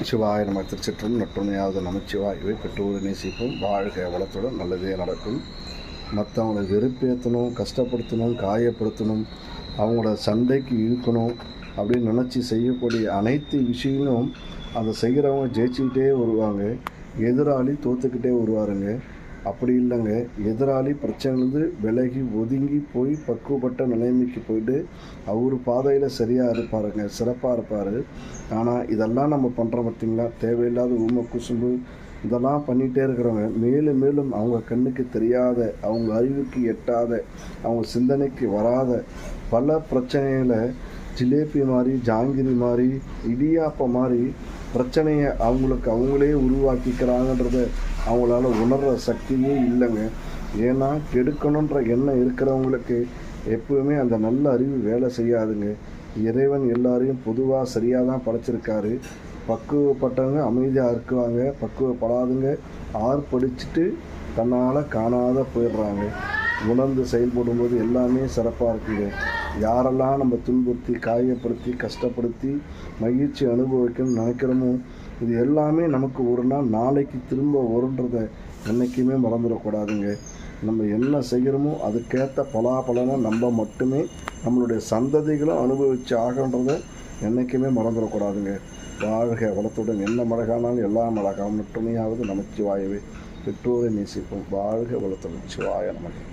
நமச்சிவாய நம. திருச்சிற்றும் நற்றுணையாவது நமச்சிவாயவை பெற்றோரை நேசிப்போம். வாழ்க வளத்துடன் நல்லதே நடக்கும். மற்றவங்களை வெறுப்பேற்றணும், கஷ்டப்படுத்தணும், காயப்படுத்தணும், அவங்களோட சண்டைக்கு இழுக்கணும் அப்படின்னு நினச்சி செய்யக்கூடிய அனைத்து விஷயங்களும் அதை செய்கிறவங்க ஜெயிச்சுக்கிட்டே வருவாங்க, எதிராளி தோற்றுக்கிட்டே வருவாருங்க. அப்படி இல்லைங்க, எதிராளி பிரச்சனைலேருந்து விலகி ஒதுங்கி போய் பக்குவப்பட்ட நிலைமைக்கு போயிட்டு அவர் பாதையில் சரியாக இருப்பாருங்க, சிறப்பாக இருப்பார். ஆனால் இதெல்லாம் நம்ம பண்ணுறோம் பார்த்திங்களா, தேவையில்லாத ஊமை குசும்பு இதெல்லாம் பண்ணிகிட்டே இருக்கிறவங்க மேலும் மேலும் அவங்க கண்ணுக்கு தெரியாத, அவங்க அறிவுக்கு எட்டாத, அவங்க சிந்தனைக்கு வராத பல பிரச்சனைகளை ஜிலேபி மாதிரி, ஜாங்கிரி மாதிரி, இடியாப்பம் மாதிரி பிரச்சனையை அவங்களுக்கு அவங்களே உருவாக்கிக்கிறாங்கன்றத அவங்களால உணர்கிற சக்தியே இல்லைங்க. ஏன்னா கெடுக்கணுன்ற எண்ணம் இருக்கிறவங்களுக்கு எப்பவுமே அந்த நல்ல அறிவு வேலை செய்யாதுங்க. இறைவன் எல்லாரையும் பொதுவாக சரியாக தான் படைச்சிருக்காரு. பக்குவப்பட்டவங்க அமைதியாக இருக்குவாங்க, பக்குவப்படாதுங்க ஆர்ப்படிச்சுட்டு தன்னால் காணாத போயிடுறாங்க. உணர்ந்து செயல்படும்போது எல்லாமே சிறப்பாக இருக்குங்க. யாரெல்லாம் நம்ம துன்புறுத்தி, காயப்படுத்தி, கஷ்டப்படுத்தி மகிழ்ச்சி அனுபவிக்கணும்னு நினைக்கிறோமோ இது எல்லாமே நமக்கு ஒரு நாள் நாளைக்கு திரும்ப வருன்றதை என்றைக்குமே மறந்துடக்கூடாதுங்க. நம்ம என்ன செய்கிறோமோ அதுக்கேற்ற பலாபலனை நம்ம மட்டுமே நம்மளுடைய சந்ததிகளும் அனுபவித்து ஆகன்றதை என்றைக்குமே மறந்துடக்கூடாதுங்க. வாழ்க வளத்துடன் என்ன மழகானாலும் எல்லா மழகாம் மட்டுமையாவது நமச்சிவாயவே பெற்றோரை நேசிப்போம். வாழ்க வளத்துடன் சிவாய நமக்கு.